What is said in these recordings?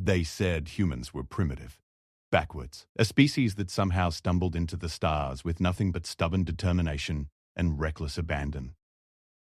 They said humans were primitive, backwards, a species that somehow stumbled into the stars with nothing but stubborn determination and reckless abandon.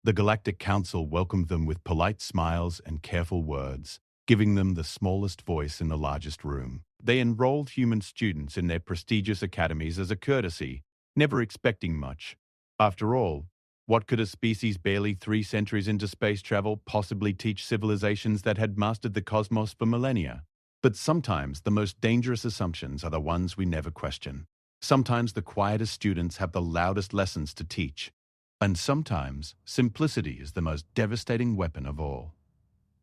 The Galactic Council welcomed them with polite smiles and careful words, giving them the smallest voice in the largest room. They enrolled human students in their prestigious academies as a courtesy, never expecting much. After all, what could a species barely 3 centuries into space travel possibly teach civilizations that had mastered the cosmos for millennia? But sometimes the most dangerous assumptions are the ones we never question. Sometimes the quietest students have the loudest lessons to teach. And sometimes simplicity is the most devastating weapon of all.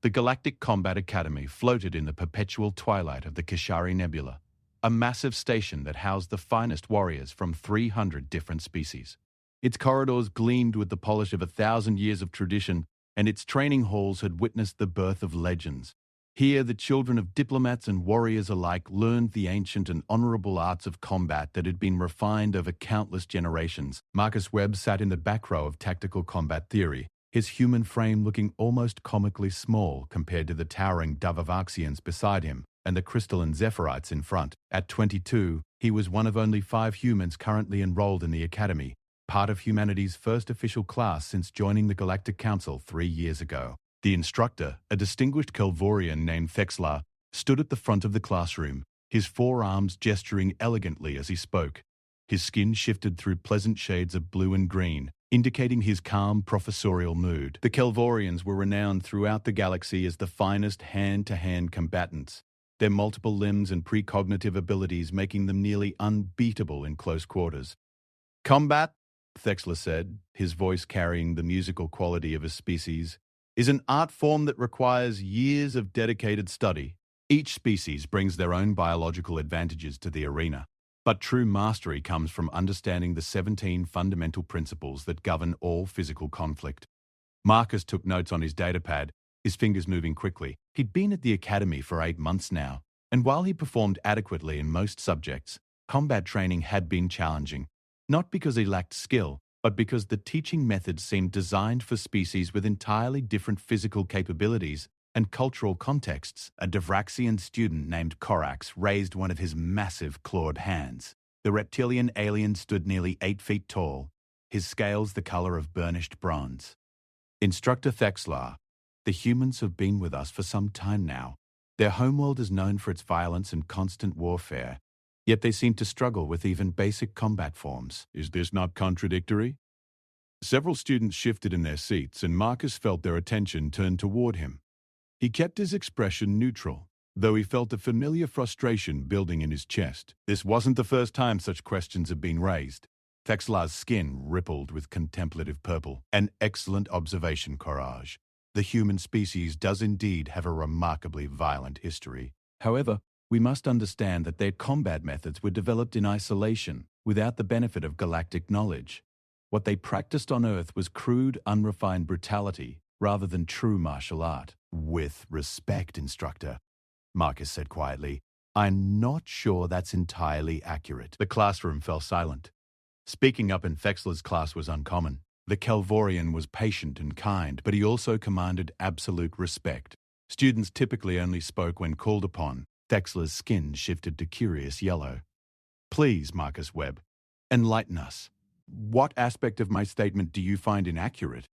The Galactic Combat Academy floated in the perpetual twilight of the Kashari Nebula, a massive station that housed the finest warriors from 300 different species. Its corridors gleamed with the polish of 1,000 years of tradition, and its training halls had witnessed the birth of legends. Here, the children of diplomats and warriors alike learned the ancient and honorable arts of combat that had been refined over countless generations. Marcus Webb sat in the back row of tactical combat theory, his human frame looking almost comically small compared to the towering Dovavaxians beside him and the crystalline Zephyrite in front. At 22, he was one of only 5 humans currently enrolled in the Academy, part of humanity's first official class since joining the Galactic Council 3 years ago. The instructor, a distinguished Kelvorian named Thexlar, stood at the front of the classroom, his forearms gesturing elegantly as he spoke. His skin shifted through pleasant shades of blue and green, indicating his calm professorial mood. The Kelvorians were renowned throughout the galaxy as the finest hand-to-hand combatants, their multiple limbs and precognitive abilities making them nearly unbeatable in close quarters. "Combat," Thexlar said, his voice carrying the musical quality of his species, "is an art form that requires years of dedicated study. Each species brings their own biological advantages to the arena, but true mastery comes from understanding the 17 fundamental principles that govern all physical conflict." Marcus took notes on his datapad, his fingers moving quickly. He'd been at the academy for 8 months now, and while he performed adequately in most subjects, combat training had been challenging, not because he lacked skill, but because the teaching methods seemed designed for species with entirely different physical capabilities and cultural contexts. A Devraxian student named Korax raised one of his massive clawed hands. The reptilian alien stood nearly 8 feet tall, his scales the color of burnished bronze. "Instructor Thexlar, the humans have been with us for some time now. Their homeworld is known for its violence and constant warfare, yet they seem to struggle with even basic combat forms. Is this not contradictory?" Several students shifted in their seats, and Marcus felt their attention turned toward him. He kept his expression neutral, though he felt a familiar frustration building in his chest. This wasn't the first time such questions had been raised. Thexlar's skin rippled with contemplative purple. "An excellent observation, Courage. The human species does indeed have a remarkably violent history. However, we must understand that their combat methods were developed in isolation, without the benefit of galactic knowledge. What they practiced on Earth was crude, unrefined brutality, rather than true martial art." "With respect, instructor," Marcus said quietly, "I'm not sure that's entirely accurate." The classroom fell silent. Speaking up in Thexlar's class was uncommon. The Kelvorian was patient and kind, but he also commanded absolute respect. Students typically only spoke when called upon. Thexlar's skin shifted to curious yellow. "Please, Marcus Webb, enlighten us. What aspect of my statement do you find inaccurate?"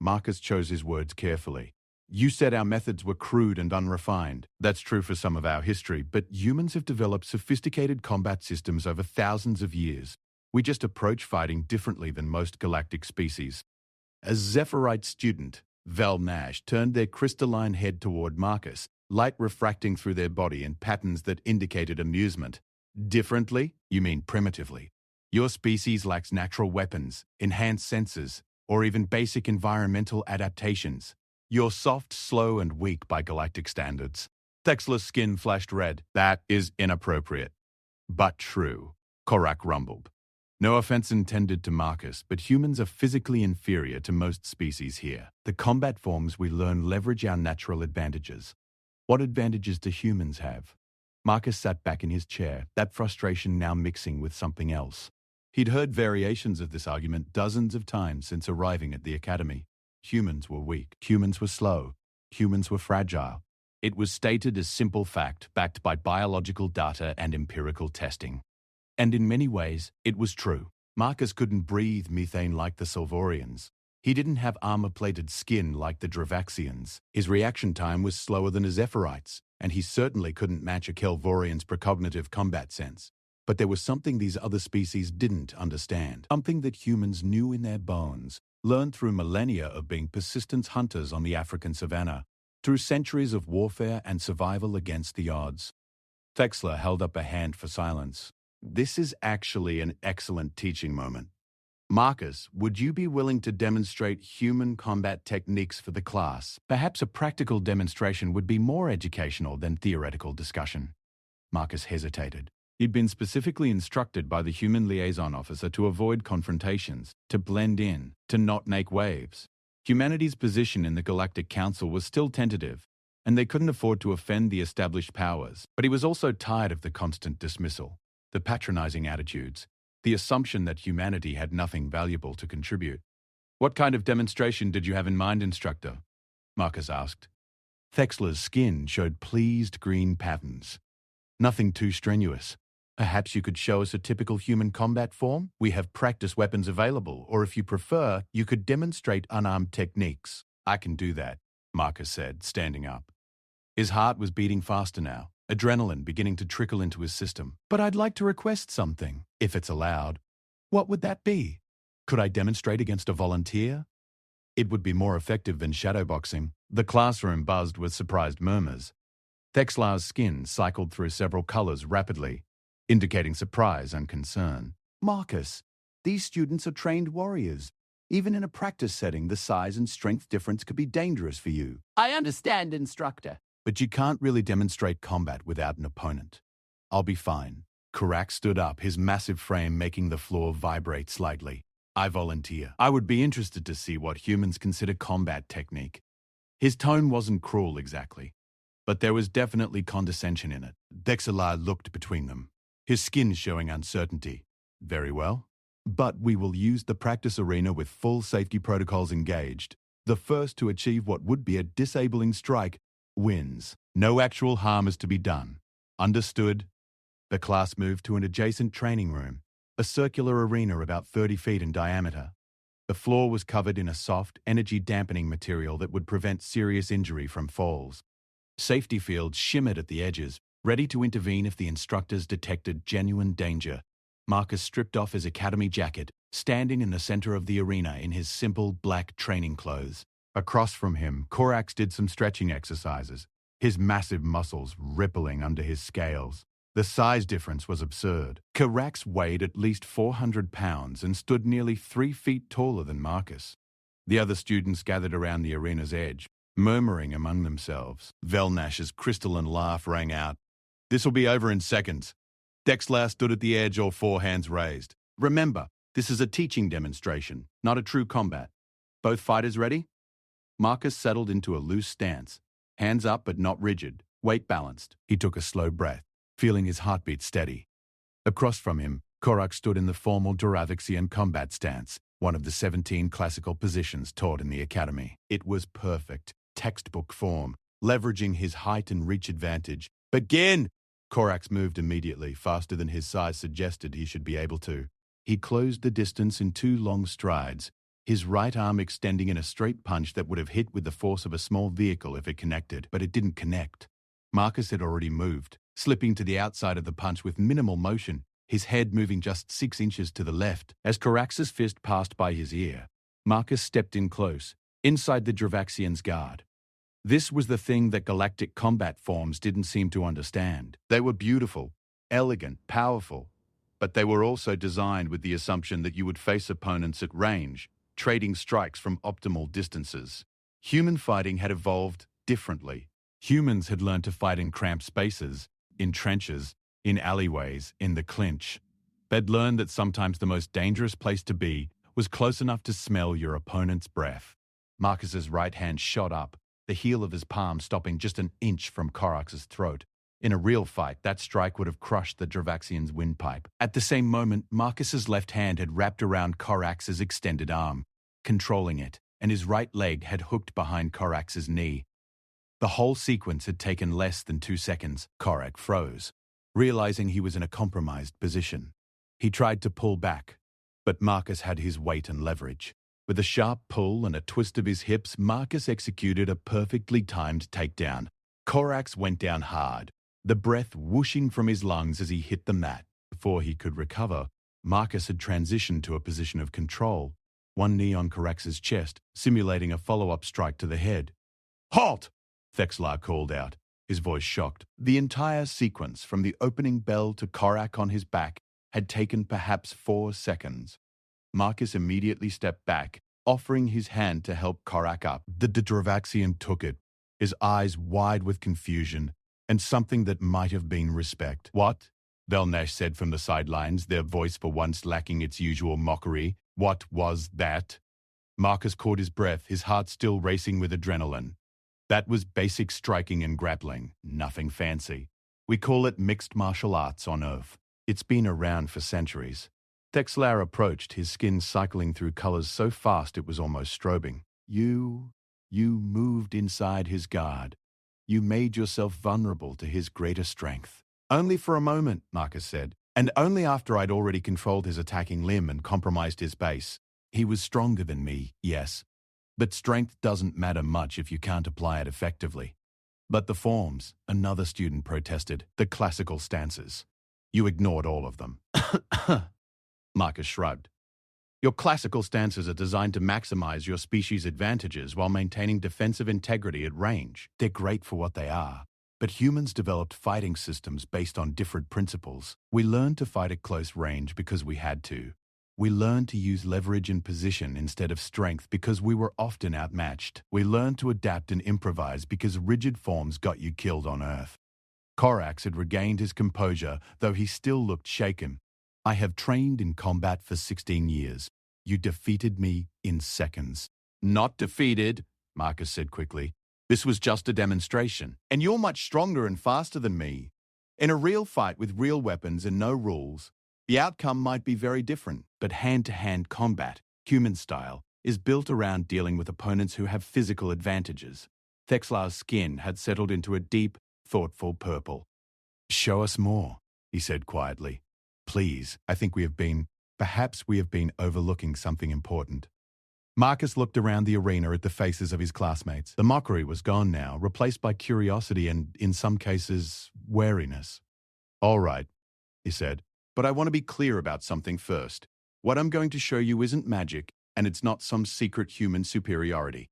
Marcus chose his words carefully. "You said our methods were crude and unrefined. That's true for some of our history, but humans have developed sophisticated combat systems over thousands of years. We just approach fighting differently than most galactic species." A Zephyrite student, Val Nash, turned their crystalline head toward Marcus, light refracting through their body in patterns that indicated amusement. "Differently? You mean primitively. Your species lacks natural weapons, enhanced senses, or even basic environmental adaptations. You're soft, slow, and weak by galactic standards." Thexlar's skin flashed red. "That is inappropriate." "But true," Korak rumbled. "No offense intended to Marcus, but humans are physically inferior to most species here. The combat forms we learn leverage our natural advantages. What advantages do humans have?" Marcus sat back in his chair, that frustration now mixing with something else. He'd heard variations of this argument dozens of times since arriving at the academy. Humans were weak. Humans were slow. Humans were fragile. It was stated as simple fact, backed by biological data and empirical testing. And in many ways, it was true. Marcus couldn't breathe methane like the Silvorians. He didn't have armor-plated skin like the Dravaxians. His reaction time was slower than a Zephyrite's, and he certainly couldn't match a Kelvorian's precognitive combat sense. But there was something these other species didn't understand, something that humans knew in their bones, learned through millennia of being persistent hunters on the African savanna, through centuries of warfare and survival against the odds. Thexler held up a hand for silence. This is actually an excellent teaching moment. Marcus, would you be willing to demonstrate human combat techniques for the class? Perhaps a practical demonstration would be more educational than theoretical discussion. Marcus hesitated. He'd been specifically instructed by the human liaison officer to avoid confrontations, to blend in, to not make waves. Humanity's position in the Galactic Council was still tentative, and they couldn't afford to offend the established powers. But he was also tired of the constant dismissal, the patronizing attitudes, the assumption that humanity had nothing valuable to contribute. What kind of demonstration did you have in mind, instructor? Marcus asked. Thexler's skin showed pleased green patterns. Nothing too strenuous. Perhaps you could show us a typical human combat form? We have practice weapons available, or if you prefer, you could demonstrate unarmed techniques. I can do that, Marcus said, standing up. His heart was beating faster now, adrenaline beginning to trickle into his system. But I'd like to request something, if it's allowed. What would that be? Could I demonstrate against a volunteer? It would be more effective than shadowboxing. The classroom buzzed with surprised murmurs. Thexlar's skin cycled through several colors rapidly, indicating surprise and concern. Marcus, these students are trained warriors. Even in a practice setting, the size and strength difference could be dangerous for you. I understand, instructor. But you can't really demonstrate combat without an opponent. I'll be fine. Karak stood up, his massive frame making the floor vibrate slightly. I volunteer. I would be interested to see what humans consider combat technique. His tone wasn't cruel exactly, but there was definitely condescension in it. Thexler looked between them, his skin showing uncertainty. Very well. But we will use the practice arena with full safety protocols engaged. The first to achieve what would be a disabling strike wins. No actual harm is to be done. Understood? The class moved to an adjacent training room, a circular arena about 30 feet in diameter. The floor was covered in a soft, energy-dampening material that would prevent serious injury from falls. Safety fields shimmered at the edges, ready to intervene if the instructors detected genuine danger. Marcus stripped off his academy jacket, standing in the center of the arena in his simple black training clothes. Across from him, Korax did some stretching exercises, his massive muscles rippling under his scales. The size difference was absurd. Korax weighed at least 400 pounds and stood nearly 3 feet taller than Marcus. The other students gathered around the arena's edge, murmuring among themselves. Velnash's crystalline laugh rang out. This'll be over in seconds. Dexler stood at the edge, all 4 hands raised. Remember, this is a teaching demonstration, not a true combat. Both fighters ready? Marcus settled into a loose stance, hands up but not rigid, weight balanced. He took a slow breath, feeling his heartbeat steady. Across from him, Korak stood in the formal Dravaxian combat stance, one of the 17 classical positions taught in the academy. It was perfect, textbook form, leveraging his height and reach advantage. Begin! Korax moved immediately, faster than his size suggested he should be able to. He closed the distance in 2 long strides, his right arm extending in a straight punch that would have hit with the force of a small vehicle if it connected, but it didn't connect. Marcus had already moved, slipping to the outside of the punch with minimal motion, his head moving just 6 inches to the left. As Korax's fist passed by his ear, Marcus stepped in close, inside the Dravaxian's guard. This was the thing that galactic combat forms didn't seem to understand. They were beautiful, elegant, powerful, but they were also designed with the assumption that you would face opponents at range, trading strikes from optimal distances. Human fighting had evolved differently. Humans had learned to fight in cramped spaces, in trenches, in alleyways, in the clinch. They'd learned that sometimes the most dangerous place to be was close enough to smell your opponent's breath. Marcus's right hand shot up, the heel of his palm stopping just an inch from Korax's throat. In a real fight, that strike would have crushed the Dravaxian's windpipe. At the same moment, Marcus's left hand had wrapped around Korax's extended arm, controlling it, and his right leg had hooked behind Korax's knee. The whole sequence had taken less than 2 seconds. Korak froze, realizing he was in a compromised position. He tried to pull back, but Marcus had his weight and leverage. With a sharp pull and a twist of his hips, Marcus executed a perfectly timed takedown. Korak went down hard, the breath whooshing from his lungs as he hit the mat. Before he could recover, Marcus had transitioned to a position of control, one knee on Korak's chest, simulating a follow-up strike to the head. "Halt!" Thexlar called out, his voice shocked. The entire sequence, from the opening bell to Korak on his back, had taken perhaps 4 seconds. Marcus immediately stepped back, offering his hand to help Korak up. The Dravaxian took it, his eyes wide with confusion, and something that might have been respect. "What?" Velnash said from the sidelines, their voice for once lacking its usual mockery. "What was that?" Marcus caught his breath, his heart still racing with adrenaline. "That was basic striking and grappling, nothing fancy. We call it mixed martial arts on Earth. It's been around for centuries." Thexlar approached, his skin cycling through colors so fast it was almost strobing. You moved inside his guard. You made yourself vulnerable to his greater strength." "Only for a moment," Marcus said, "and only after I'd already controlled his attacking limb and compromised his base. He was stronger than me, yes, but strength doesn't matter much if you can't apply it effectively." "But the forms," another student protested, "the classical stances. You ignored all of them." Marcus shrugged. "Your classical stances are designed to maximize your species' advantages while maintaining defensive integrity at range. They're great for what they are. But humans developed fighting systems based on different principles. We learned to fight at close range because we had to. We learned to use leverage and position instead of strength because we were often outmatched. We learned to adapt and improvise because rigid forms got you killed on Earth." Korak had regained his composure, though he still looked shaken. "I have trained in combat for 16 years. You defeated me in seconds." "Not defeated," Marcus said quickly. "This was just a demonstration. And you're much stronger and faster than me. In a real fight with real weapons and no rules, the outcome might be very different. But hand-to-hand combat, human style, is built around dealing with opponents who have physical advantages." Thexlar's skin had settled into a deep, thoughtful purple. "Show us more," he said quietly. "Please, I think perhaps we have been overlooking something important." Marcus looked around the arena at the faces of his classmates. The mockery was gone now, replaced by curiosity and, in some cases, wariness. "All right," he said, "but I want to be clear about something first. What I'm going to show you isn't magic, and it's not some secret human superiority.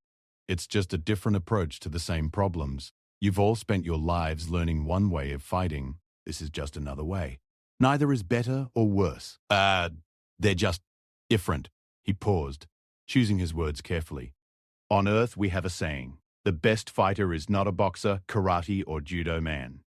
It's just a different approach to the same problems. You've all spent your lives learning one way of fighting. This is just another way. Neither is better or worse. They're just different." He paused, choosing his words carefully. "On Earth, we have a saying. The best fighter is not a boxer, karate, or judo man.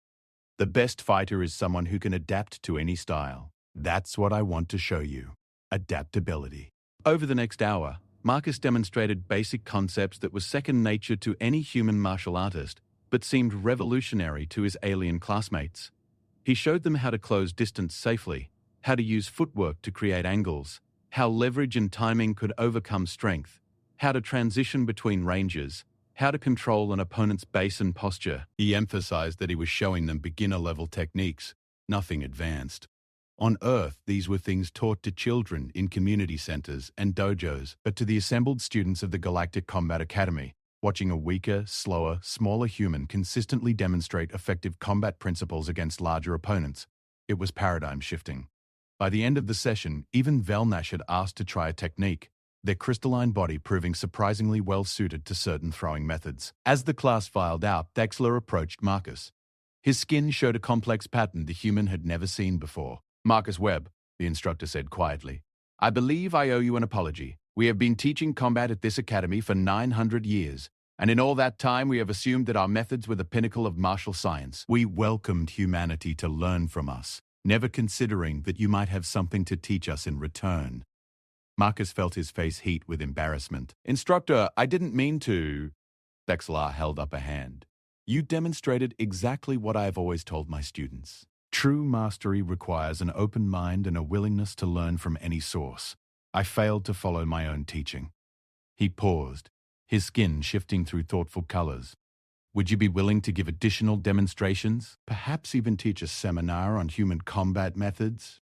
The best fighter is someone who can adapt to any style. That's what I want to show you. Adaptability." Over the next hour, Marcus demonstrated basic concepts that were second nature to any human martial artist, but seemed revolutionary to his alien classmates. He showed them how to close distance safely, how to use footwork to create angles, how leverage and timing could overcome strength, how to transition between ranges, how to control an opponent's base and posture. He emphasized that he was showing them beginner-level techniques, nothing advanced. On Earth, these were things taught to children in community centers and dojos, but to the assembled students of the Galactic Combat Academy, watching a weaker, slower, smaller human consistently demonstrate effective combat principles against larger opponents, it was paradigm shifting. By the end of the session, even Velnash had asked to try a technique, their crystalline body proving surprisingly well suited to certain throwing methods. As the class filed out, Thexlar approached Marcus. His skin showed a complex pattern the human had never seen before. "Marcus Webb," the instructor said quietly, "I believe I owe you an apology. We have been teaching combat at this academy for 900 years, and in all that time we have assumed that our methods were the pinnacle of martial science. We welcomed humanity to learn from us, never considering that you might have something to teach us in return." Marcus felt his face heat with embarrassment. "Instructor, I didn't mean to." Thexlar held up a hand. "You demonstrated exactly what I have always told my students. True mastery requires an open mind and a willingness to learn from any source. I failed to follow my own teaching." He paused, his skin shifting through thoughtful colors. Would you be willing to give additional demonstrations? Perhaps even teach a seminar on human combat methods?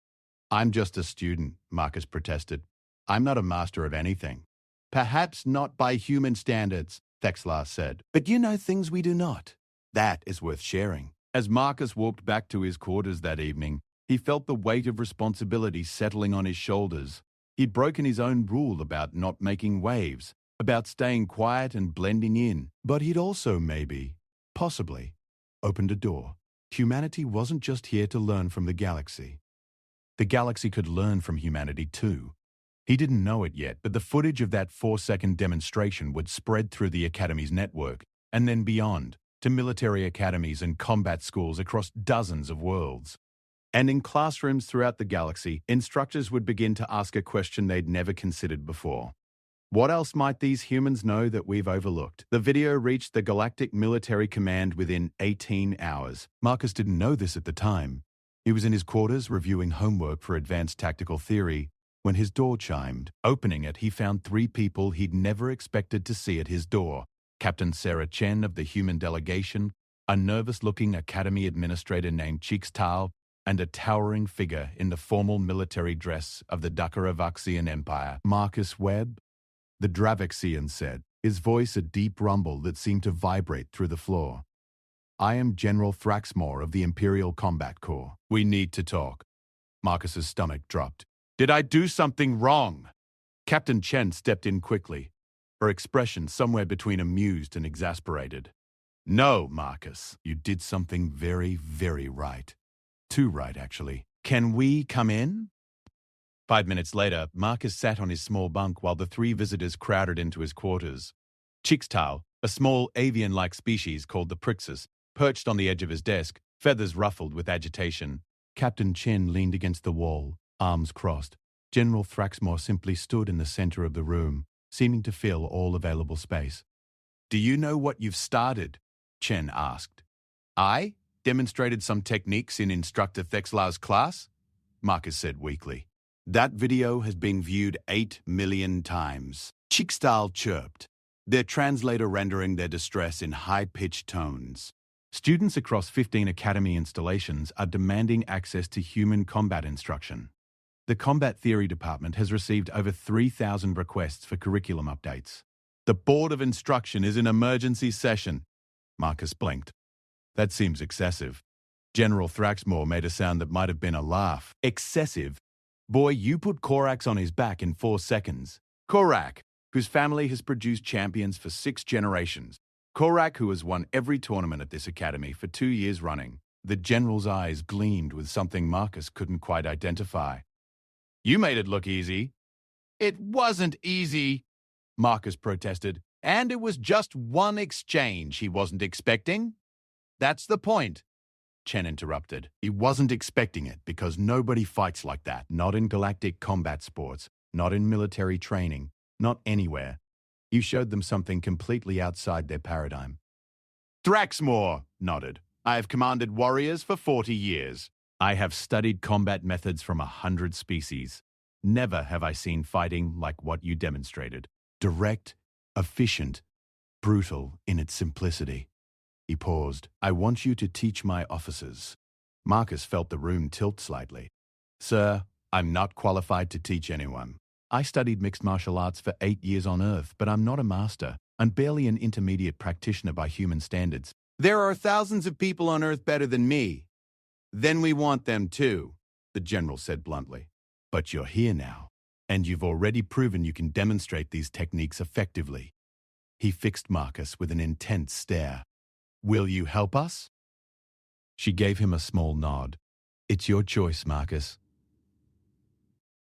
I'm just a student, Marcus protested. I'm not a master of anything. Perhaps not by human standards, Thexlar said. But you know things we do not. That is worth sharing. As Marcus walked back to his quarters that evening, he felt the weight of responsibility settling on his shoulders. He'd broken his own rule about not making waves, about staying quiet and blending in. But he'd also possibly, opened a door. Humanity wasn't just here to learn from the galaxy. The galaxy could learn from humanity too. He didn't know it yet, but the footage of that 4-second demonstration would spread through the Academy's network, and then beyond, to military academies and combat schools across dozens of worlds. And in classrooms throughout the galaxy, instructors would begin to ask a question they'd never considered before. What else might these humans know that we've overlooked? The video reached the Galactic Military Command within 18 hours. Marcus didn't know this at the time. He was in his quarters reviewing homework for advanced tactical theory when his door chimed. Opening it, he found 3 people he'd never expected to see at his door. Captain Sarah Chen of the human delegation, a nervous-looking Academy administrator named Chixtal, and a towering figure in the formal military dress of the Dakaravaxian Empire. Marcus Webb? The Dravaxian said, his voice a deep rumble that seemed to vibrate through the floor. I am General Thraxmore of the Imperial Combat Corps. We need to talk. Marcus's stomach dropped. Did I do something wrong? Captain Chen stepped in quickly, her expression somewhere between amused and exasperated. No, Marcus, you did something very, very right. Too right, actually. Can we come in? 5 minutes later, Marcus sat on his small bunk while the 3 visitors crowded into his quarters. Chixtal, a small avian-like species called the Prixus, perched on the edge of his desk, feathers ruffled with agitation. Captain Chen leaned against the wall, arms crossed. General Thraxmore simply stood in the center of the room, seeming to fill all available space. Do you know what you've started? Chen asked. I demonstrated some techniques in Instructor Thexlar's class, Marcus said weakly. That video has been viewed 8 million times. Chixtal chirped, their translator rendering their distress in high-pitched tones. Students across 15 Academy installations are demanding access to human combat instruction. The Combat Theory Department has received over 3,000 requests for curriculum updates. The Board of Instruction is in emergency session. Marcus blinked. That seems excessive. General Thraxmore made a sound that might have been a laugh. Excessive? Boy, you put Korax on his back in 4 seconds. Korak, whose family has produced champions for 6 generations. Korak, who has won every tournament at this academy for 2 years running. The general's eyes gleamed with something Marcus couldn't quite identify. You made it look easy. It wasn't easy, Marcus protested. And it was just one exchange he wasn't expecting. That's the point, Chen interrupted. He wasn't expecting it because nobody fights like that. Not in galactic combat sports, not in military training, not anywhere. You showed them something completely outside their paradigm. Thraxmore nodded. I have commanded warriors for 40 years. I have studied combat methods from 100 species. Never have I seen fighting like what you demonstrated. Direct, efficient, brutal in its simplicity. He paused. I want you to teach my officers. Marcus felt the room tilt slightly. Sir, I'm not qualified to teach anyone. I studied mixed martial arts for 8 years on Earth, but I'm not a master. I'm barely an intermediate practitioner by human standards. There are thousands of people on Earth better than me. Then we want them too, the general said bluntly. But you're here now, and you've already proven you can demonstrate these techniques effectively. He fixed Marcus with an intense stare. Will you help us? She gave him a small nod. It's your choice, Marcus.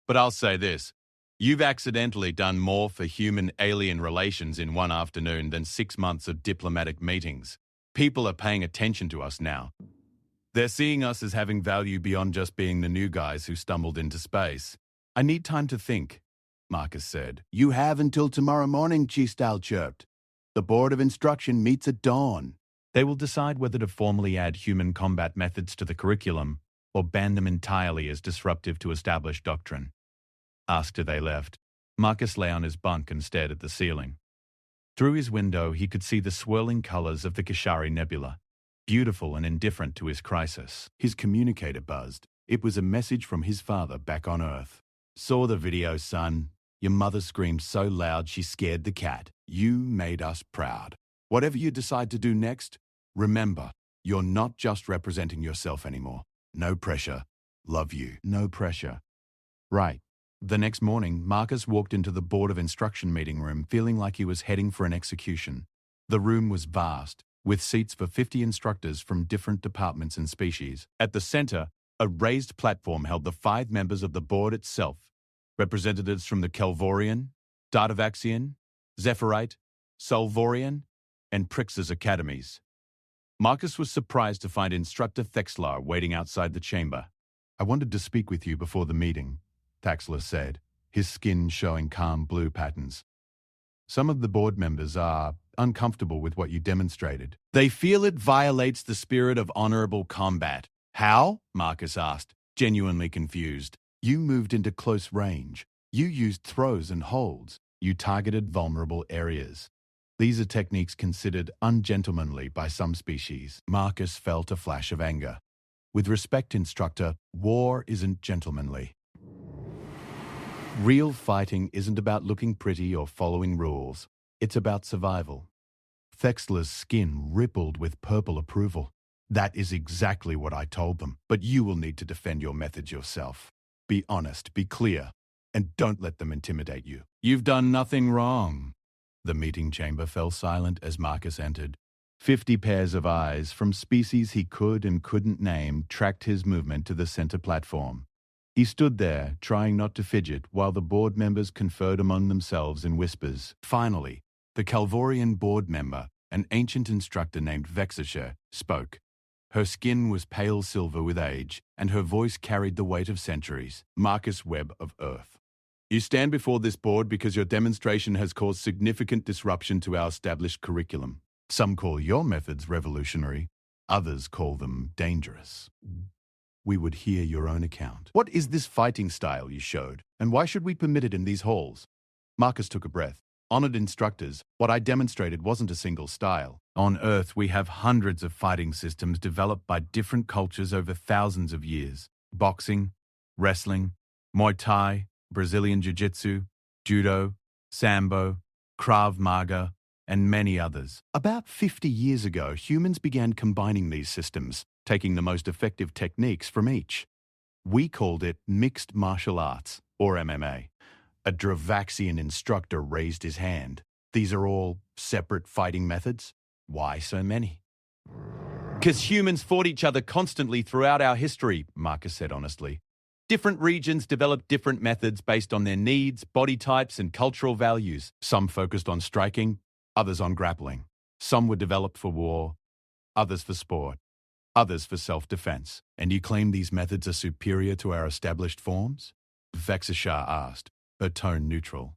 But I'll say this. You've accidentally done more for human-alien relations in one afternoon than 6 months of diplomatic meetings. People are paying attention to us now. They're seeing us as having value beyond just being the new guys who stumbled into space. I need time to think, Marcus said. You have until tomorrow morning, Chixtal chirped. The Board of Instruction meets at dawn. They will decide whether to formally add human combat methods to the curriculum or ban them entirely as disruptive to established doctrine. After they left, Marcus lay on his bunk and stared at the ceiling. Through his window, he could see the swirling colors of the Kashari Nebula, beautiful and indifferent to his crisis. His communicator buzzed. It was a message from his father back on Earth. Saw the video, son. Your mother screamed so loud she scared the cat. You made us proud. Whatever you decide to do next, remember, you're not just representing yourself anymore. No pressure. Love you. No pressure. Right. The next morning, Marcus walked into the Board of Instruction meeting room feeling like he was heading for an execution. The room was vast, with seats for 50 instructors from different departments and species. At the center, a raised platform held the 5 members of the board itself, representatives from the Kelvorian, Dartavaxian, Zephyrite, Solvorian, and Prix's academies. Marcus was surprised to find Instructor Thexlar waiting outside the chamber. I wanted to speak with you before the meeting, Thexlar said, his skin showing calm blue patterns. Some of the board members are uncomfortable with what you demonstrated. They feel it violates the spirit of honorable combat. How? Marcus asked, genuinely confused. You moved into close range. You used throws and holds. You targeted vulnerable areas. These are techniques considered ungentlemanly by some species. Marcus felt a flash of anger. With respect, Instructor, war isn't gentlemanly. Real fighting isn't about looking pretty or following rules. It's about survival. Thexler's skin rippled with purple approval. That is exactly what I told them, but you will need to defend your methods yourself. Be honest, be clear, and don't let them intimidate you. You've done nothing wrong. The meeting chamber fell silent as Marcus entered. 50 pairs of eyes from species he could and couldn't name tracked his movement to the center platform. He stood there, trying not to fidget, while the board members conferred among themselves in whispers. Finally, the Calvorian board member, an ancient instructor named Vexisher, spoke. Her skin was pale silver with age, and her voice carried the weight of centuries. Marcus Webb of Earth. You stand before this board because your demonstration has caused significant disruption to our established curriculum. Some call your methods revolutionary, others call them dangerous. We would hear your own account. What is this fighting style you showed, and why should we permit it in these halls? Marcus took a breath. Honored instructors, what I demonstrated wasn't a single style. On Earth, we have hundreds of fighting systems developed by different cultures over thousands of years. Boxing, wrestling, Muay Thai, Brazilian Jiu-Jitsu, Judo, Sambo, Krav Maga, and many others. About 50 years ago, humans began combining these systems, taking the most effective techniques from each. We called it mixed martial arts, or MMA. A Dravaxian instructor raised his hand. These are all separate fighting methods? Why so many? Because humans fought each other constantly throughout our history, Marcus said honestly. Different regions developed different methods based on their needs, body types, and cultural values. Some focused on striking, others on grappling. Some were developed for war, others for sport, others for self-defense. And you claim these methods are superior to our established forms? Vexishar asked, her tone neutral.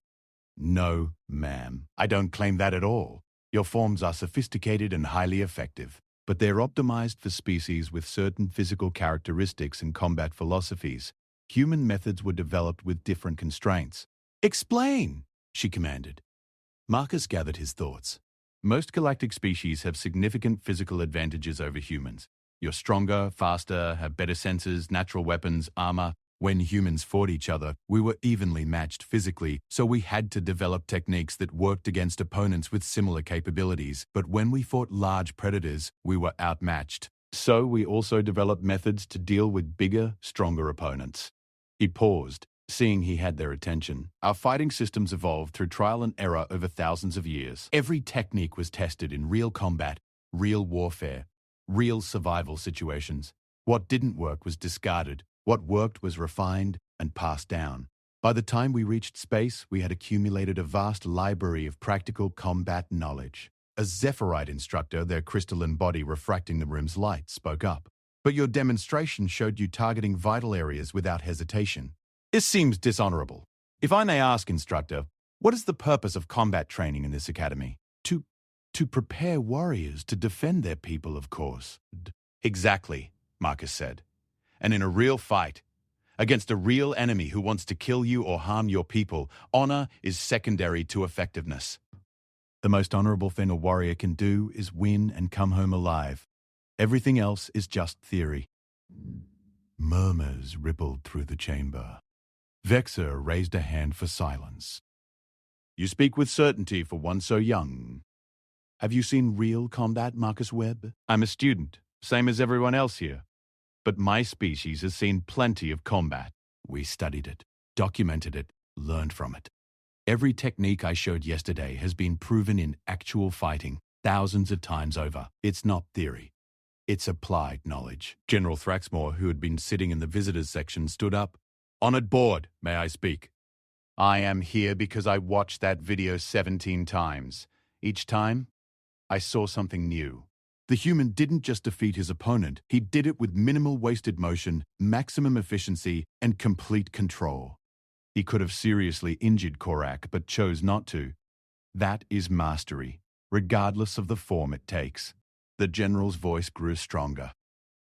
No, ma'am. I don't claim that at all. Your forms are sophisticated and highly effective, but they're optimized for species with certain physical characteristics and combat philosophies. Human methods were developed with different constraints. Explain, she commanded. Marcus gathered his thoughts. Most galactic species have significant physical advantages over humans. You're stronger, faster, have better senses, natural weapons, armor. When humans fought each other, we were evenly matched physically, so we had to develop techniques that worked against opponents with similar capabilities. But when we fought large predators, we were outmatched. So we also developed methods to deal with bigger, stronger opponents. He paused, seeing he had their attention. Our fighting systems evolved through trial and error over thousands of years. Every technique was tested in real combat, real warfare, real survival situations. What didn't work was discarded. What worked was refined and passed down. By the time we reached space, we had accumulated a vast library of practical combat knowledge. A Zephyrite instructor, their crystalline body refracting the room's light, spoke up. But your demonstration showed you targeting vital areas without hesitation. This seems dishonorable. If I may ask, instructor, what is the purpose of combat training in this academy? To prepare warriors to defend their people, of course. Exactly, Marcus said. And in a real fight, against a real enemy who wants to kill you or harm your people, honor is secondary to effectiveness. The most honorable thing a warrior can do is win and come home alive. Everything else is just theory. Murmurs rippled through the chamber. Vexer raised a hand for silence. You speak with certainty for one so young. Have you seen real combat, Marcus Webb? I'm a student, same as everyone else here. But my species has seen plenty of combat. We studied it, documented it, learned from it. Every technique I showed yesterday has been proven in actual fighting thousands of times over. It's not theory. It's applied knowledge. General Thraxmore, who had been sitting in the visitors section, stood up. Honored board, may I speak? I am here because I watched that video 17 times. Each time, I saw something new. The human didn't just defeat his opponent, he did it with minimal wasted motion, maximum efficiency, and complete control. He could have seriously injured Korak, but chose not to. That is mastery, regardless of the form it takes. The general's voice grew stronger.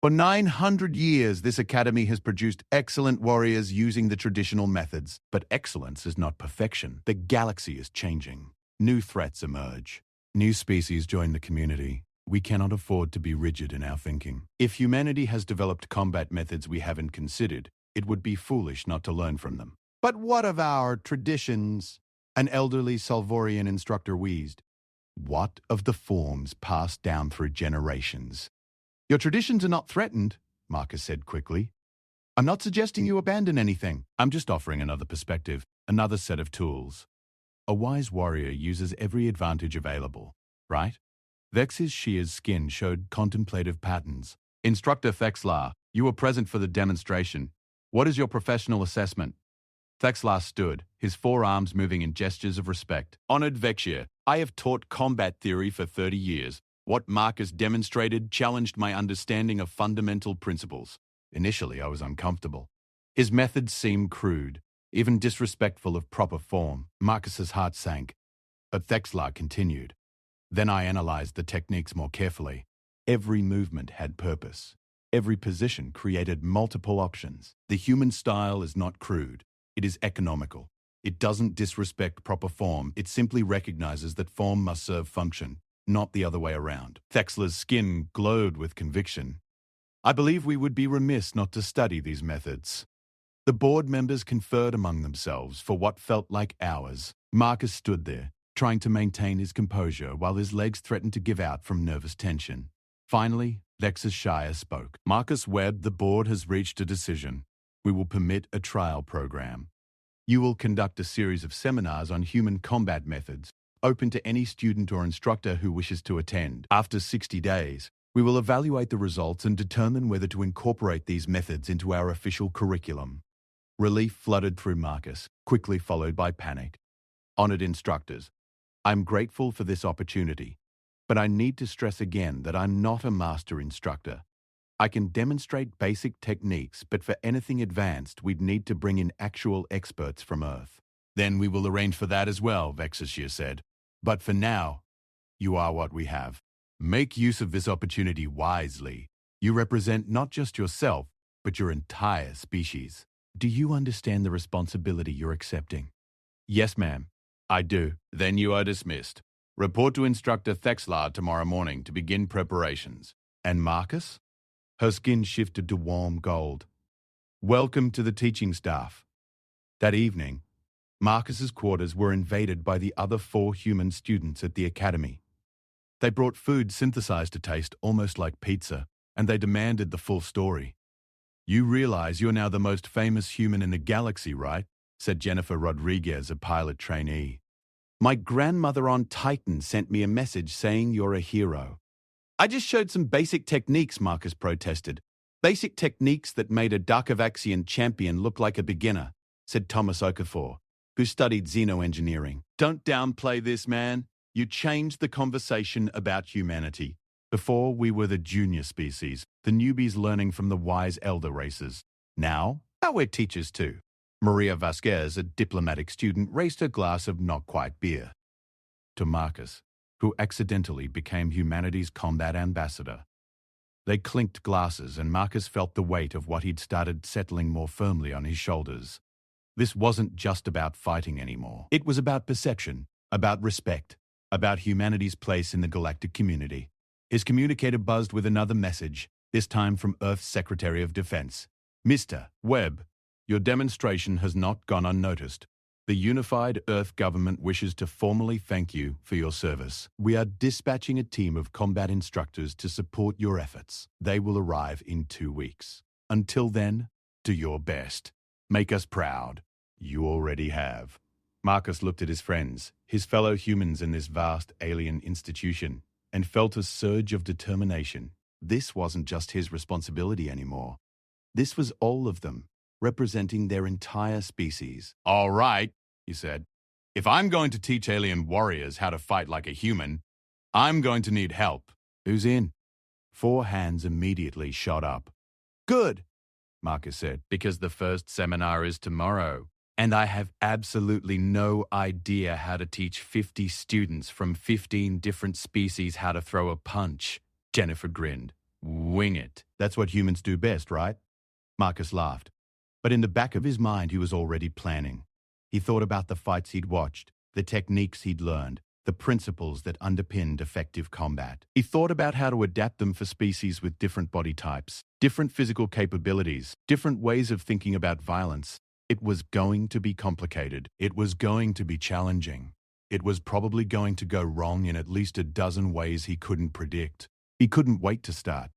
For 900 years, this academy has produced excellent warriors using the traditional methods. But excellence is not perfection. The galaxy is changing. New threats emerge. New species join the community. We cannot afford to be rigid in our thinking. If humanity has developed combat methods we haven't considered, it would be foolish not to learn from them. But what of our traditions? An elderly Salvorian instructor wheezed. What of the forms passed down through generations? Your traditions are not threatened, Marcus said quickly. I'm not suggesting you abandon anything. I'm just offering another perspective, another set of tools. A wise warrior uses every advantage available, right? Vex's shear's skin showed contemplative patterns. Instructor Thexlar, you were present for the demonstration. What is your professional assessment? Thexlar stood, his forearms moving in gestures of respect. Honored Vexir, I have taught combat theory for 30 years. What Marcus demonstrated challenged my understanding of fundamental principles. Initially, I was uncomfortable. His methods seemed crude, even disrespectful of proper form. Marcus's heart sank. But Thexlar continued. Then I analyzed the techniques more carefully. Every movement had purpose. Every position created multiple options. The human style is not crude. It is economical. It doesn't disrespect proper form. It simply recognizes that form must serve function, not the other way around. Thexlar's skin glowed with conviction. I believe we would be remiss not to study these methods. The board members conferred among themselves for what felt like hours. Marcus stood there, trying to maintain his composure while his legs threatened to give out from nervous tension. Finally, Vex's Shire spoke. Marcus Webb, the board has reached a decision. We will permit a trial program. You will conduct a series of seminars on human combat methods, open to any student or instructor who wishes to attend. After 60 days, we will evaluate the results and determine whether to incorporate these methods into our official curriculum. Relief flooded through Marcus, quickly followed by panic. Honored instructors, I'm grateful for this opportunity, but I need to stress again that I'm not a master instructor. I can demonstrate basic techniques, but for anything advanced, we'd need to bring in actual experts from Earth. Then we will arrange for that as well, Vexashir said. But for now, you are what we have. Make use of this opportunity wisely. You represent not just yourself, but your entire species. Do you understand the responsibility you're accepting? Yes, ma'am. I do. Then you are dismissed. Report to Instructor Thexlar tomorrow morning to begin preparations. And Marcus? Her skin shifted to warm gold. Welcome to the teaching staff. That evening, Marcus's quarters were invaded by the other 4 human students at the academy. They brought food synthesized to taste almost like pizza, and they demanded the full story. You realize you're now the most famous human in the galaxy, right? Said Jennifer Rodriguez, a pilot trainee. My grandmother on Titan sent me a message saying you're a hero. I just showed some basic techniques, Marcus protested. Basic techniques that made a Darkovaxian champion look like a beginner, said Thomas Okafor, who studied xenoengineering. Don't downplay this, man. You changed the conversation about humanity. Before, we were the junior species, the newbies learning from the wise elder races. Now we're teachers too. Maria Vasquez, a diplomatic student, raised her glass of not-quite beer. To Marcus, who accidentally became humanity's combat ambassador. They clinked glasses, and Marcus felt the weight of what he'd started settling more firmly on his shoulders. This wasn't just about fighting anymore. It was about perception, about respect, about humanity's place in the galactic community. His communicator buzzed with another message, this time from Earth's Secretary of Defense. Mr. Webb, your demonstration has not gone unnoticed. The unified Earth government wishes to formally thank you for your service. We are dispatching a team of combat instructors to support your efforts. They will arrive in 2 weeks. Until then, do your best. Make us proud. You already have. Marcus looked at his friends, his fellow humans in this vast alien institution, and felt a surge of determination. This wasn't just his responsibility anymore. This was all of them, representing their entire species. All right, he said. If I'm going to teach alien warriors how to fight like a human, I'm going to need help. Who's in? 4 hands immediately shot up. Good, Marcus said, because the first seminar is tomorrow, and I have absolutely no idea how to teach 50 students from 15 different species how to throw a punch. Jennifer grinned. Wing it. That's what humans do best, right? Marcus laughed. But in the back of his mind, he was already planning. He thought about the fights he'd watched, the techniques he'd learned, the principles that underpinned effective combat. He thought about how to adapt them for species with different body types, different physical capabilities, different ways of thinking about violence. It was going to be complicated. It was going to be challenging. It was probably going to go wrong in at least a dozen ways he couldn't predict. He couldn't wait to start.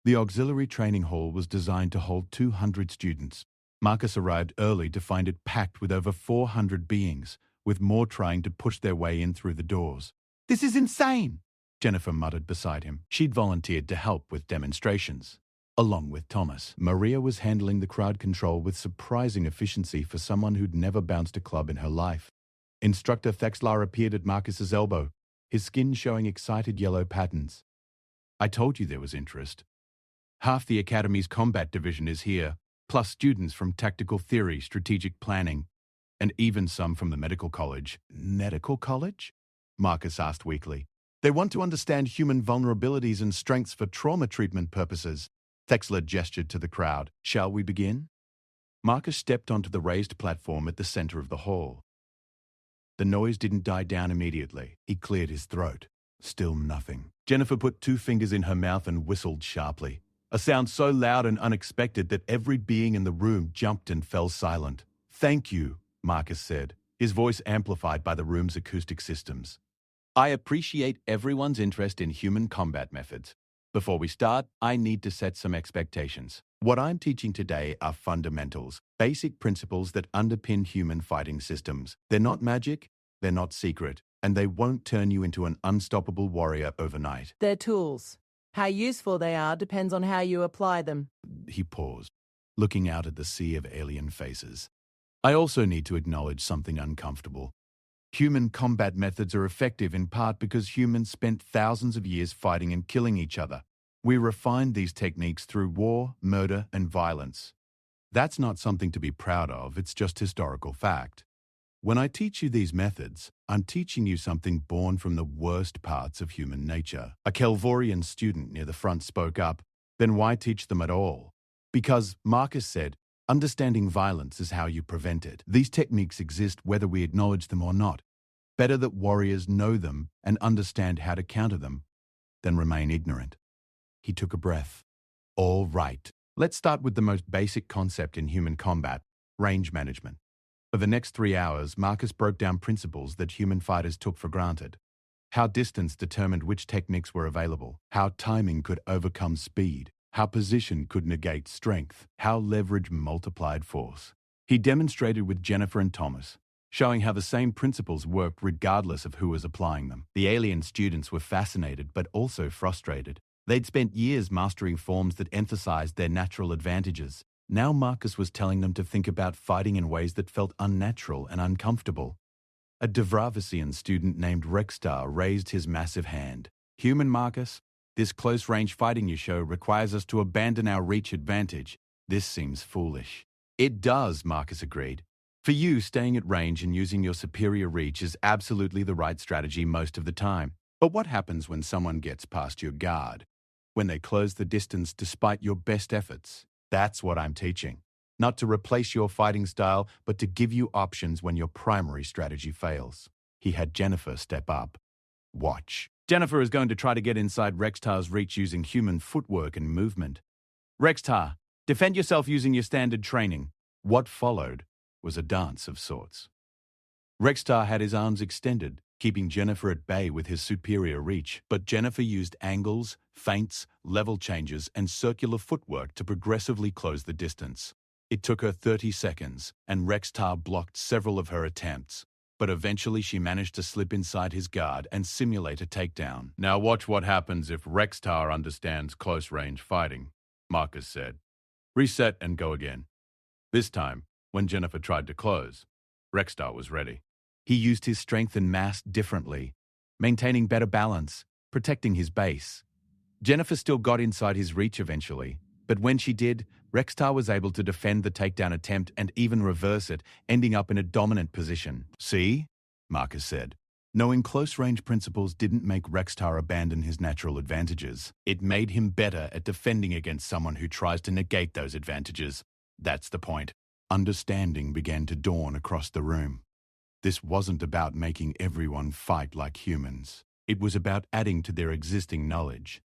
The auxiliary training hall was designed to hold 200 students. Marcus arrived early to find it packed with over 400 beings, with more trying to push their way in through the doors. This is insane, Jennifer muttered beside him. She'd volunteered to help with demonstrations. Along with Thomas, Maria was handling the crowd control with surprising efficiency for someone who'd never bounced a club in her life. Instructor Thexlar appeared at Marcus's elbow, his skin showing excited yellow patterns. I told you there was interest. Half the Academy's combat division is here, plus students from tactical theory, strategic planning, and even some from the medical college. Medical college? Marcus asked weakly. They want to understand human vulnerabilities and strengths for trauma treatment purposes. Thexler gestured to the crowd. Shall we begin? Marcus stepped onto the raised platform at the center of the hall. The noise didn't die down immediately. He cleared his throat. Still nothing. Jennifer put 2 fingers in her mouth and whistled sharply. A sound so loud and unexpected that every being in the room jumped and fell silent. Thank you, Marcus said, his voice amplified by the room's acoustic systems. I appreciate everyone's interest in human combat methods. Before we start, I need to set some expectations. What I'm teaching today are fundamentals, basic principles that underpin human fighting systems. They're not magic, they're not secret, and they won't turn you into an unstoppable warrior overnight. They're tools. How useful they are depends on how you apply them. He paused, looking out at the sea of alien faces. I also need to acknowledge something uncomfortable. Human combat methods are effective in part because humans spent thousands of years fighting and killing each other. We refined these techniques through war, murder, and violence. That's not something to be proud of, it's just historical fact. When I teach you these methods, I'm teaching you something born from the worst parts of human nature. A Kelvorian student near the front spoke up. Then why teach them at all? Because, Marcus said, understanding violence is how you prevent it. These techniques exist whether we acknowledge them or not. Better that warriors know them and understand how to counter them than remain ignorant. He took a breath. All right, let's start with the most basic concept in human combat, range management. For the next 3 hours, Marcus broke down principles that human fighters took for granted. How distance determined which techniques were available, how timing could overcome speed, how position could negate strength, how leverage multiplied force. He demonstrated with Jennifer and Thomas, showing how the same principles worked regardless of who was applying them. The alien students were fascinated but also frustrated. They'd spent years mastering forms that emphasized their natural advantages. Now Marcus was telling them to think about fighting in ways that felt unnatural and uncomfortable. A Devravisian student named Rexstar raised his massive hand. Human Marcus, this close-range fighting you show requires us to abandon our reach advantage. This seems foolish. It does, Marcus agreed. For you, staying at range and using your superior reach is absolutely the right strategy most of the time. But what happens when someone gets past your guard? When they close the distance despite your best efforts? That's what I'm teaching. Not to replace your fighting style, but to give you options when your primary strategy fails. He had Jennifer step up. Watch. Jennifer is going to try to get inside Rextar's reach using human footwork and movement. Rextar, defend yourself using your standard training. What followed was a dance of sorts. Rextar had his arms extended, keeping Jennifer at bay with his superior reach, but Jennifer used angles, feints, level changes, and circular footwork to progressively close the distance. It took her 30 seconds, and Rextar blocked several of her attempts, but eventually she managed to slip inside his guard and simulate a takedown. Now watch what happens if Rextar understands close-range fighting, Marcus said. Reset and go again. This time, when Jennifer tried to close, Rextar was ready. He used his strength and mass differently, maintaining better balance, protecting his base. Jennifer still got inside his reach eventually, but when she did, Rextar was able to defend the takedown attempt and even reverse it, ending up in a dominant position. See? Marcus said. Knowing close-range principles didn't make Rextar abandon his natural advantages. It made him better at defending against someone who tries to negate those advantages. That's the point. Understanding began to dawn across the room. This wasn't about making everyone fight like humans. It was about adding to their existing knowledge.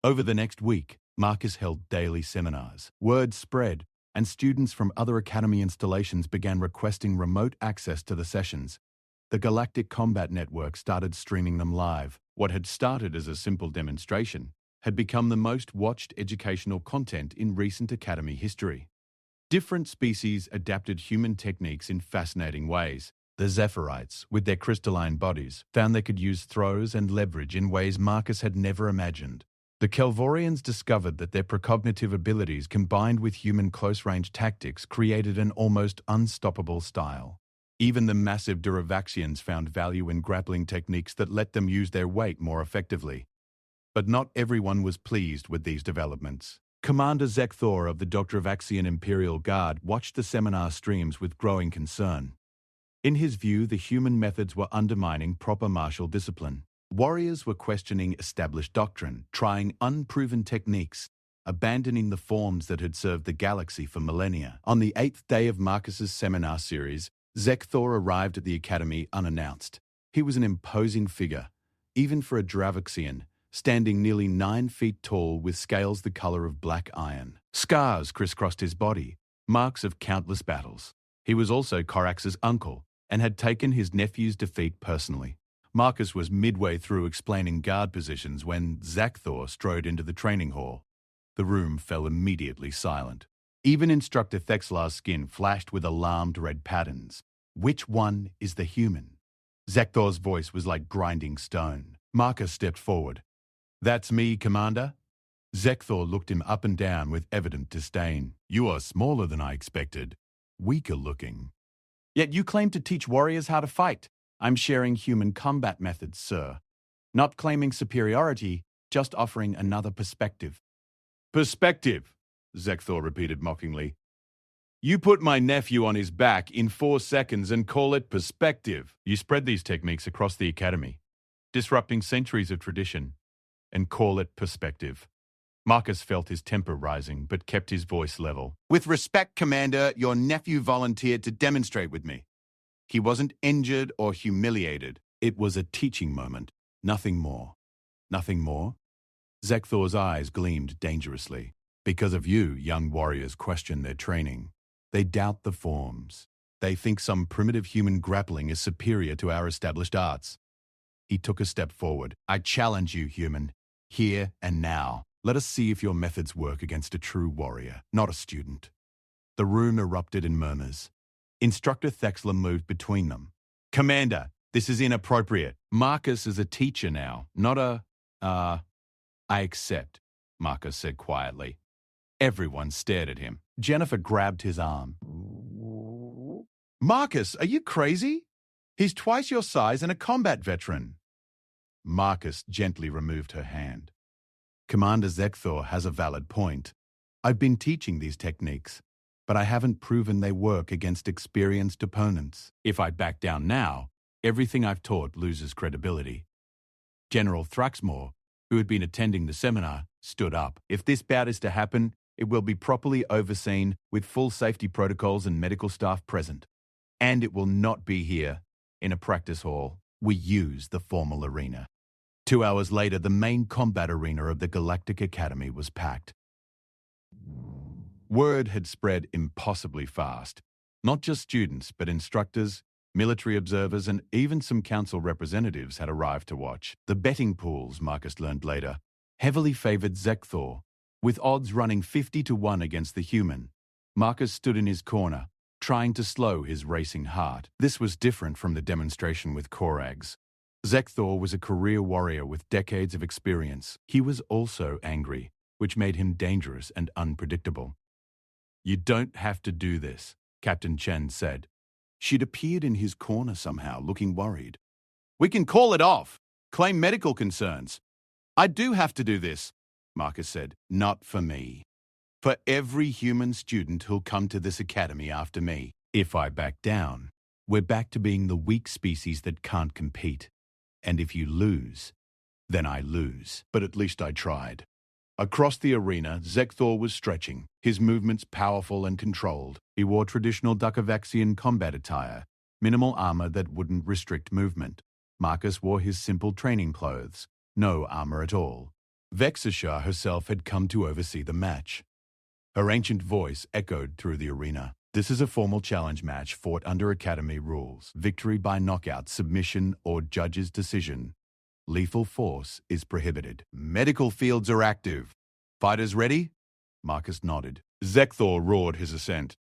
Over the next week, Marcus held daily seminars. Word spread, and students from other academy installations began requesting remote access to the sessions. The Galactic Combat Network started streaming them live. What had started as a simple demonstration had become the most watched educational content in recent academy history. Different species adapted human techniques in fascinating ways. The Zephyrites, with their crystalline bodies, found they could use throws and leverage in ways Marcus had never imagined. The Kelvorians discovered that their precognitive abilities combined with human close-range tactics created an almost unstoppable style. Even the massive Duravaxians found value in grappling techniques that let them use their weight more effectively. But not everyone was pleased with these developments. Commander Zekthor of the Doctoravaxian Imperial Guard watched the seminar streams with growing concern. In his view, the human methods were undermining proper martial discipline. Warriors were questioning established doctrine, trying unproven techniques, abandoning the forms that had served the galaxy for millennia. On the 8th day of Marcus's seminar series, Zekthor arrived at the academy unannounced. He was an imposing figure, even for a Duravaxian, standing nearly 9 feet tall with scales the color of black iron. Scars crisscrossed his body, marks of countless battles. He was also Corax's uncle, and had taken his nephew's defeat personally. Marcus was midway through explaining guard positions when Zekthor strode into the training hall. The room fell immediately silent. Even Instructor Thexlar's skin flashed with alarmed red patterns. Which one is the human? Zekthor's voice was like grinding stone. Marcus stepped forward. That's me, Commander. Zekthor looked him up and down with evident disdain. You are smaller than I expected. Weaker looking. Yet you claim to teach warriors how to fight. I'm sharing human combat methods, sir. Not claiming superiority, just offering another perspective. Perspective, Zekthor repeated mockingly. You put my nephew on his back in 4 seconds and call it perspective. You spread these techniques across the academy, disrupting centuries of tradition, and call it perspective. Marcus felt his temper rising, but kept his voice level. With respect, Commander, your nephew volunteered to demonstrate with me. He wasn't injured or humiliated. It was a teaching moment. Nothing more. Nothing more? Zekthor's eyes gleamed dangerously. Because of you, young warriors question their training. They doubt the forms. They think some primitive human grappling is superior to our established arts. He took a step forward. I challenge you, human. Here and now. Let us see if your methods work against a true warrior, not a student. The room erupted in murmurs. Instructor Thexler moved between them. Commander, this is inappropriate. Marcus is a teacher now, not a, I accept, Marcus said quietly. Everyone stared at him. Jennifer grabbed his arm. Marcus, are you crazy? He's twice your size and a combat veteran. Marcus gently removed her hand. Commander Zekthor has a valid point. I've been teaching these techniques, but I haven't proven they work against experienced opponents. If I back down now, everything I've taught loses credibility. General Thraxmore, who had been attending the seminar, stood up. If this bout is to happen, it will be properly overseen with full safety protocols and medical staff present. And it will not be here, in a practice hall. We use the formal arena. 2 hours later, the main combat arena of the Galactic Academy was packed. Word had spread impossibly fast. Not just students, but instructors, military observers, and even some council representatives had arrived to watch. The betting pools, Marcus learned later, heavily favored Zekthor, with odds running 50-1 against the human. Marcus stood in his corner, trying to slow his racing heart. This was different from the demonstration with Korax. Zekthor was a career warrior with decades of experience. He was also angry, which made him dangerous and unpredictable. "You don't have to do this," Captain Chen said. She'd appeared in his corner somehow, looking worried. "We can call it off. Claim medical concerns." "I do have to do this," Marcus said. "Not for me. For every human student who'll come to this academy after me. If I back down, we're back to being the weak species that can't compete. And if you lose, then I lose. But at least I tried." Across the arena, Zekthor was stretching, his movements powerful and controlled. He wore traditional Dukavaxian combat attire, minimal armor that wouldn't restrict movement. Marcus wore his simple training clothes, no armor at all. Vexisha herself had come to oversee the match. Her ancient voice echoed through the arena. "This is a formal challenge match fought under Academy rules. Victory by knockout, submission, or judge's decision. Lethal force is prohibited. Medical fields are active. Fighters ready?" Marcus nodded. Zekthor roared his assent.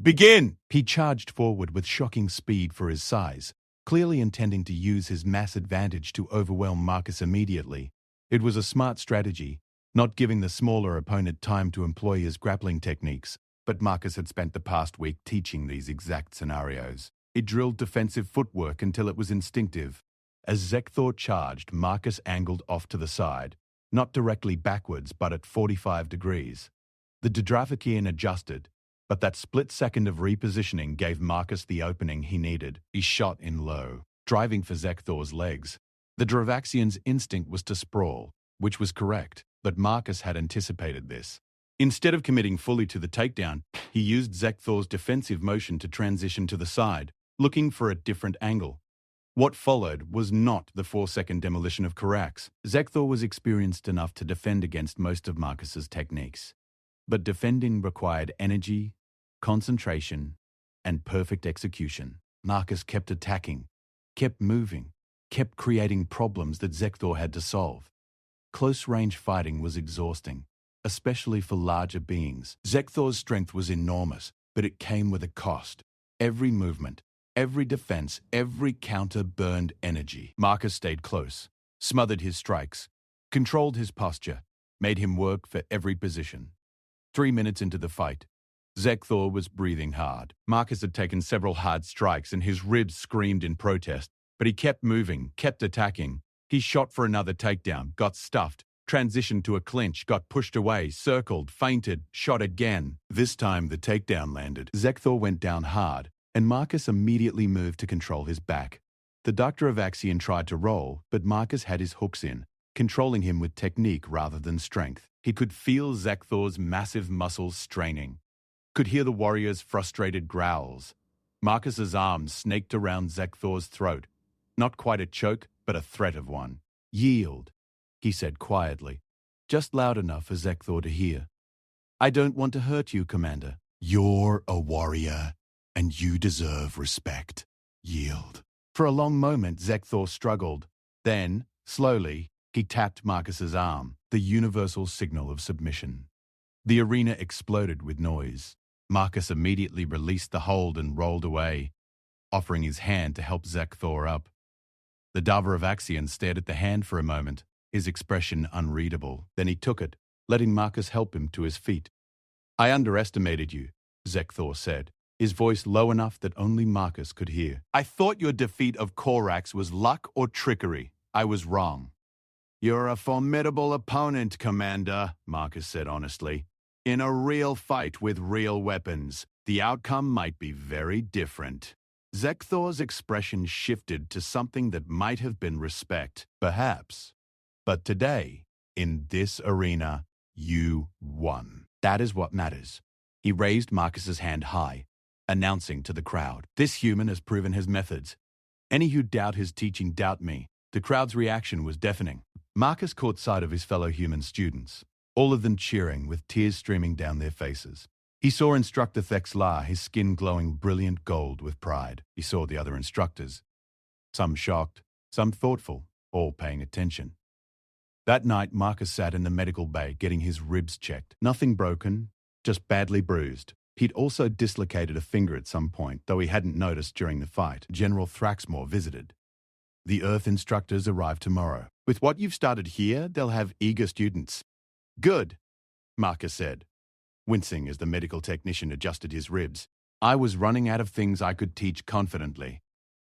"Begin!" He charged forward with shocking speed for his size, clearly intending to use his mass advantage to overwhelm Marcus immediately. It was a smart strategy, not giving the smaller opponent time to employ his grappling techniques, but Marcus had spent the past week teaching these exact scenarios. He drilled defensive footwork until it was instinctive. As Zekthor charged, Marcus angled off to the side, not directly backwards but at 45 degrees. The Ddravakian adjusted, but that split second of repositioning gave Marcus the opening he needed. He shot in low, driving for Zekthor's legs. The Ddravaxian's instinct was to sprawl, which was correct, but Marcus had anticipated this. Instead of committing fully to the takedown, he used Zekthor's defensive motion to transition to the side, looking for a different angle. What followed was not the 4-second demolition of Korax. Zekthor was experienced enough to defend against most of Marcus's techniques. But defending required energy, concentration, and perfect execution. Marcus kept attacking, kept moving, kept creating problems that Zekthor had to solve. Close-range fighting was exhausting, especially for larger beings. Zekthor's strength was enormous, but it came with a cost. Every movement, every defense, every counter burned energy. Marcus stayed close, smothered his strikes, controlled his posture, made him work for every position. 3 minutes into the fight, Zekthor was breathing hard. Marcus had taken several hard strikes and his ribs screamed in protest, but he kept moving, kept attacking. He shot for another takedown, got stuffed, transitioned to a clinch, got pushed away, circled, feinted, shot again. This time the takedown landed. Zekthor went down hard, and Marcus immediately moved to control his back. The Ddravaxian tried to roll, but Marcus had his hooks in, controlling him with technique rather than strength. He could feel Zekthor's massive muscles straining, could hear the warrior's frustrated growls. Marcus's arms snaked around Zekthor's throat, not quite a choke, but a threat of one. "Yield," he said quietly, just loud enough for Zekthor to hear. "I don't want to hurt you, Commander." "You're a warrior, and you deserve respect. Yield." For a long moment, Zekthor struggled. Then, slowly, he tapped Marcus's arm, the universal signal of submission. The arena exploded with noise. Marcus immediately released the hold and rolled away, offering his hand to help Zekthor up. The Ddravaxian stared at the hand for a moment, his expression unreadable. Then he took it, letting Marcus help him to his feet. "I underestimated you," Zekthor said, his voice low enough that only Marcus could hear. "I thought your defeat of Korax was luck or trickery. I was wrong." "You're a formidable opponent, Commander," Marcus said honestly. "In a real fight with real weapons, the outcome might be very different." Zekthor's expression shifted to something that might have been respect, perhaps. "But today, in this arena, you won. That is what matters." He raised Marcus's hand high, announcing to the crowd, "This human has proven his methods. Any who doubt his teaching doubt me. The crowd's reaction was deafening. Marcus caught sight of his fellow human students, all of them cheering with tears streaming down their faces. He saw Instructor Thexlar, his skin glowing brilliant gold with pride. He saw the other instructors, some shocked, some thoughtful, all paying attention. That night, Marcus sat in the medical bay getting his ribs checked. Nothing broken, just badly bruised. He'd also dislocated a finger at some point, though he hadn't noticed during the fight. General Thraxmore visited. The Earth instructors arrive tomorrow. With what you've started here, they'll have eager students. Good, Marcus said, wincing as the medical technician adjusted his ribs. I was running out of things I could teach confidently.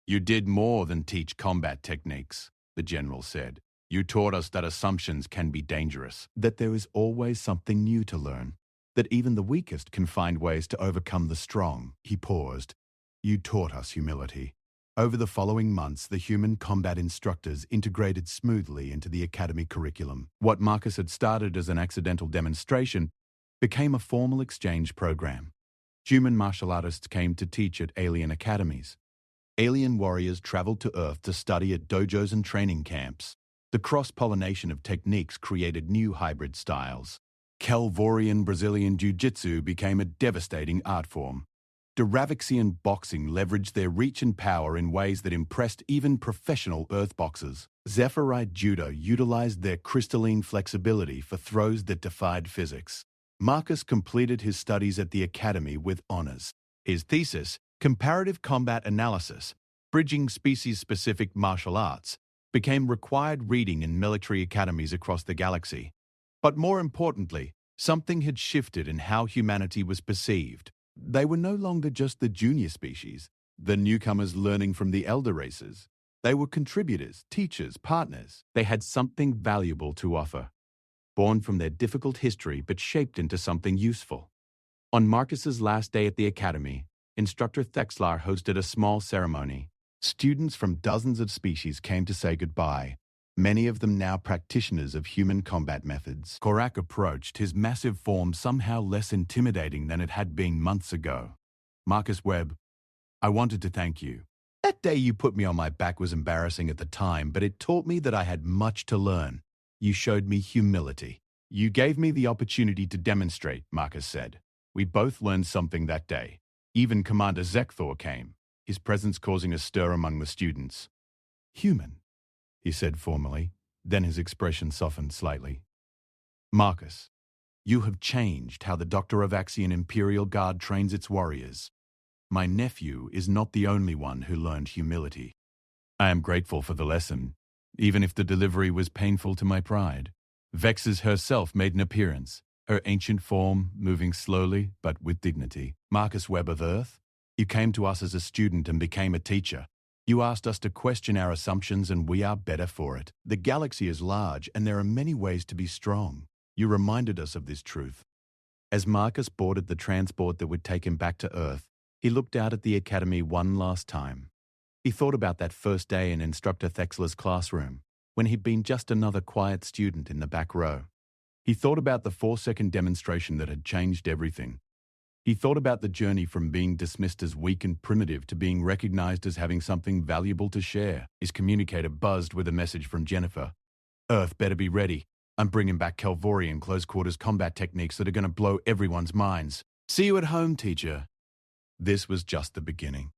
You did more than teach combat techniques, the general said. You taught us that assumptions can be dangerous, that there is always something new to learn, that even the weakest can find ways to overcome the strong. He paused. You taught us humility. Over the following months, the human combat instructors integrated smoothly into the academy curriculum. What Marcus had started as an accidental demonstration became a formal exchange program. Human martial artists came to teach at alien academies. Alien warriors traveled to Earth to study at dojos and training camps. The cross-pollination of techniques created new hybrid styles. Calvorian Brazilian Jiu-Jitsu became a devastating art form. Duravixian boxing leveraged their reach and power in ways that impressed even professional Earth boxers. Zephyrite Judo utilized their crystalline flexibility for throws that defied physics. Marcus completed his studies at the Academy with honors. His thesis, Comparative Combat Analysis, Bridging Species-Specific Martial Arts, became required reading in military academies across the galaxy. But more importantly, something had shifted in how humanity was perceived. They were no longer just the junior species, the newcomers learning from the elder races. They were contributors, teachers, partners. They had something valuable to offer, born from their difficult history but shaped into something useful. On Marcus's last day at the academy, Instructor Thexlar hosted a small ceremony. Students from dozens of species came to say goodbye, many of them now practitioners of human combat methods. Korak approached, his massive form somehow less intimidating than it had been months ago. Marcus Webb, I wanted to thank you. That day you put me on my back was embarrassing at the time, but it taught me that I had much to learn. You showed me humility. You gave me the opportunity to demonstrate, Marcus said. We both learned something that day. Even Commander Zekthor came, his presence causing a stir among the students. Human, he said formally, then his expression softened slightly. Marcus, you have changed how the Doctoravaxian Imperial Guard trains its warriors. My nephew is not the only one who learned humility. I am grateful for the lesson, even if the delivery was painful to my pride. Vexes herself made an appearance, her ancient form moving slowly but with dignity. Marcus Webb of Earth, you came to us as a student and became a teacher. You asked us to question our assumptions and we are better for it. The galaxy is large and there are many ways to be strong. You reminded us of this truth. As Marcus boarded the transport that would take him back to Earth, he looked out at the academy one last time. He thought about that first day in Instructor Thexlar's classroom, when he'd been just another quiet student in the back row. He thought about the 4-second demonstration that had changed everything. He thought about the journey from being dismissed as weak and primitive to being recognized as having something valuable to share. His communicator buzzed with a message from Jennifer. Earth better be ready. I'm bringing back Calvorian close-quarters combat techniques that are going to blow everyone's minds. See you at home, teacher. This was just the beginning.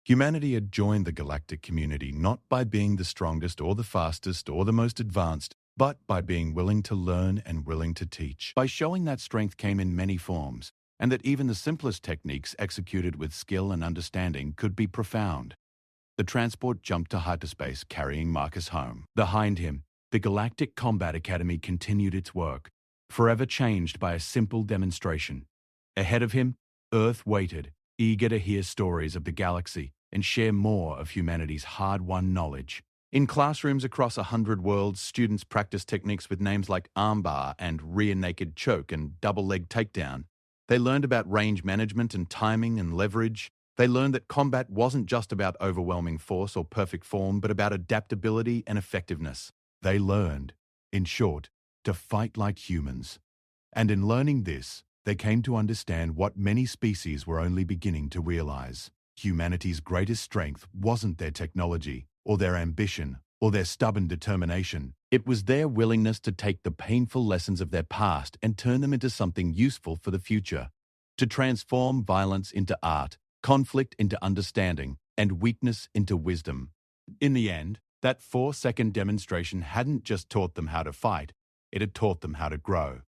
Humanity had joined the galactic community not by being the strongest or the fastest or the most advanced, but by being willing to learn and willing to teach. By showing that strength came in many forms, and that even the simplest techniques executed with skill and understanding could be profound. The transport jumped to hyperspace, carrying Marcus home. Behind him, the Galactic Combat Academy continued its work, forever changed by a simple demonstration. Ahead of him, Earth waited, eager to hear stories of the galaxy and share more of humanity's hard-won knowledge. In classrooms across 100 worlds, students practiced techniques with names like armbar and rear naked choke and double-leg takedown. They learned about range management and timing and leverage. They learned that combat wasn't just about overwhelming force or perfect form, but about adaptability and effectiveness. They learned, in short, to fight like humans. And in learning this, they came to understand what many species were only beginning to realize. Humanity's greatest strength wasn't their technology or their ambition or their stubborn determination. It was their willingness to take the painful lessons of their past and turn them into something useful for the future, to transform violence into art, conflict into understanding, and weakness into wisdom. In the end, that 4-second demonstration hadn't just taught them how to fight, it had taught them how to grow.